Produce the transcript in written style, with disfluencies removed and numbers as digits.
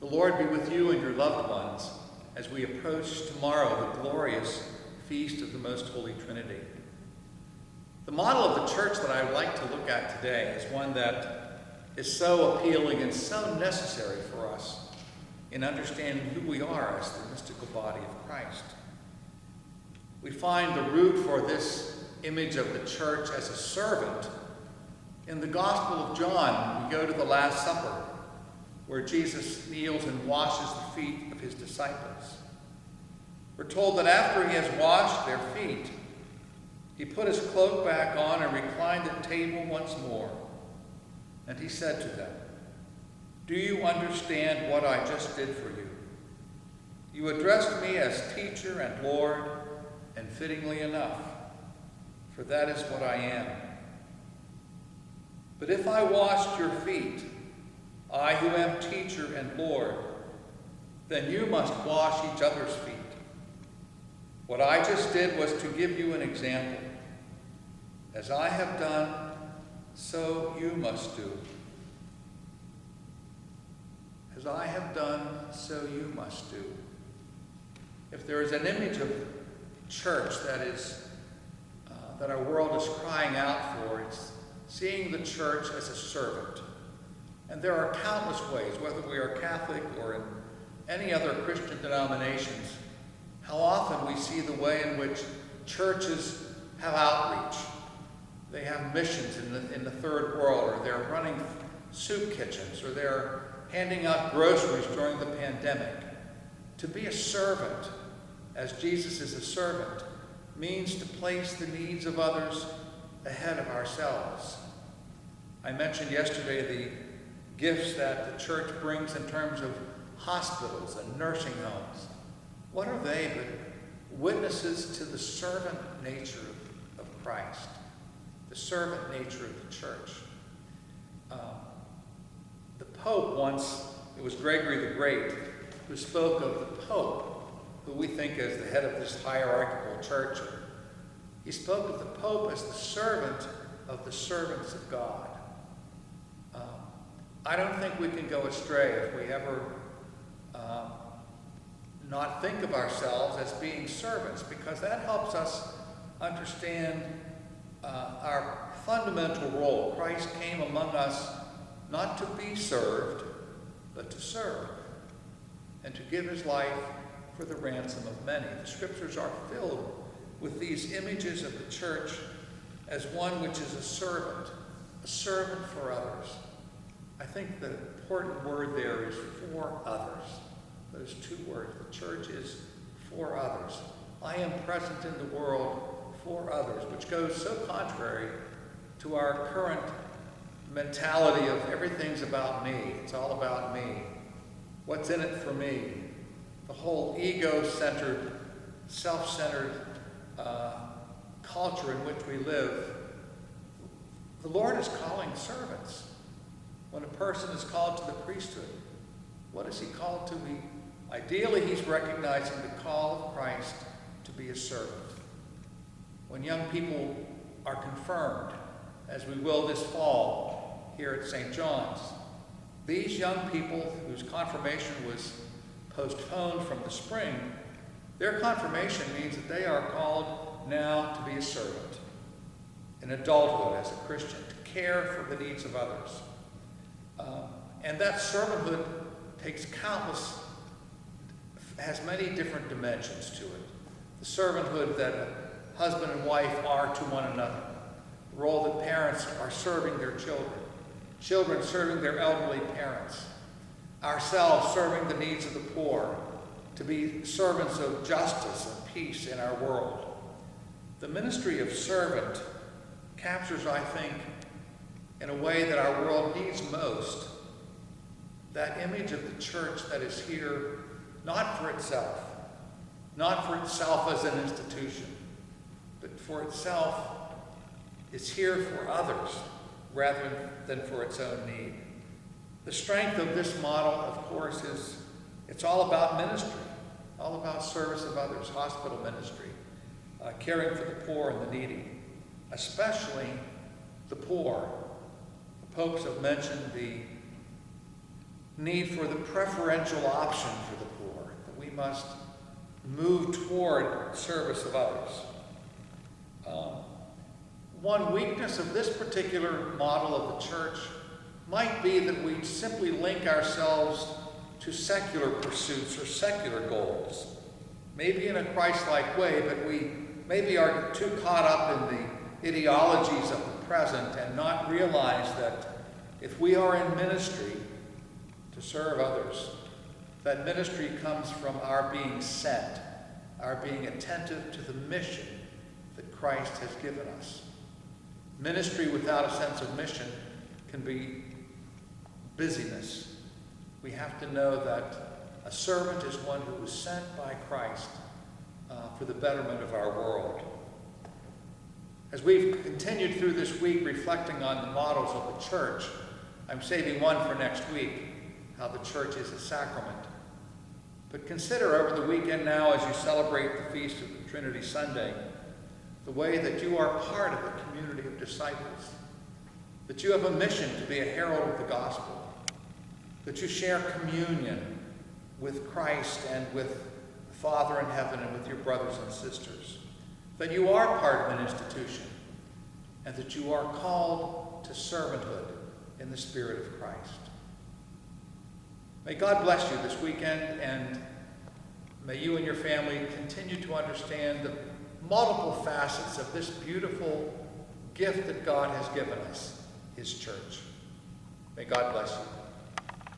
The Lord be with you and your loved ones as we approach tomorrow the glorious feast of the Most Holy Trinity. The model of the church that I would like to look at today is one that is so appealing and so necessary for us in understanding who we are as the mystical body of Christ. We find the root for this image of the church as a servant in the Gospel of John. We go to the Last Supper, where Jesus kneels and washes the feet of his disciples. We're told that after he has washed their feet, he put his cloak back on and reclined at table once more. And he said to them, "Do you understand what I just did for you? You addressed me as teacher and Lord, and fittingly enough, for that is what I am. But if I washed your feet, I who am teacher and Lord, then you must wash each other's feet. What I just did was to give you an example. As I have done, so you must do. As I have done, so you must do." If there is an image of church that our world is crying out for, it's seeing the church as a servant. And there are countless ways, whether we are Catholic or in any other Christian denominations, how often we see the way in which churches have outreach. They have missions in the third world, or they're running soup kitchens, or they're handing out groceries during the pandemic. To be a servant, as Jesus is a servant, means to place the needs of others ahead of ourselves. I mentioned yesterday the gifts that the church brings in terms of hospitals and nursing homes. What are they but witnesses to the servant nature of Christ, the servant nature of the church? The Pope once, it was Gregory the Great, who spoke of the Pope, who we think as the head of this hierarchical church. He spoke of the Pope as the servant of the servants of God. I don't think we can go astray if we ever not think of ourselves as being servants, because that helps us understand our fundamental role. Christ came among us not to be served, but to serve, and to give his life for the ransom of many. The scriptures are filled with these images of the church as one which is a servant for others. I think the important word there is for others. Those two words. The church is for others. I am present in the world for others, which goes so contrary to our current mentality of everything's about me. It's all about me. What's in it for me? The whole ego-centered, self-centered culture in which we live. The Lord is calling servants. When a person is called to the priesthood, what is he called to be? Ideally, he's recognizing the call of Christ to be a servant. When young people are confirmed, as we will this fall here at St. John's, these young people whose confirmation was postponed from the spring, their confirmation means that they are called now to be a servant in adulthood as a Christian, to care for the needs of others. And that servanthood has many different dimensions to it. The servanthood that a husband and wife are to one another, the role that parents are serving their children, children serving their elderly parents, ourselves serving the needs of the poor, to be servants of justice and peace in our world. The ministry of servant captures, I think, in a way that our world needs most, that image of the church that is here not for itself as an institution, but for itself, is here for others rather than for its own need. The strength of this model, of course, is it's all about ministry, all about service of others, hospital ministry, caring for the poor and the needy, especially the poor. The popes have mentioned the need for the preferential option for the poor, that we must move toward service of others. One weakness of this particular model of the church might be that we simply link ourselves to secular pursuits or secular goals, maybe in a Christ-like way, but we maybe are too caught up in the ideologies of the present and not realize that if we are in ministry to serve others, that ministry comes from our being sent, our being attentive to the mission that Christ has given us. Ministry without a sense of mission can be busyness. We have to know that a servant is one who was sent by Christ for the betterment of our world. As we've continued through this week reflecting on the models of the church, I'm saving one for next week, how the church is a sacrament. But consider over the weekend now, as you celebrate the Feast of the Trinity Sunday, the way that you are part of a community of disciples, that you have a mission to be a herald of the gospel, that you share communion with Christ and with the Father in heaven and with your brothers and sisters, that you are part of an institution, and that you are called to servanthood in the Spirit of Christ. May God bless you this weekend, and may you and your family continue to understand the multiple facets of this beautiful gift that God has given us, His church. May God bless you.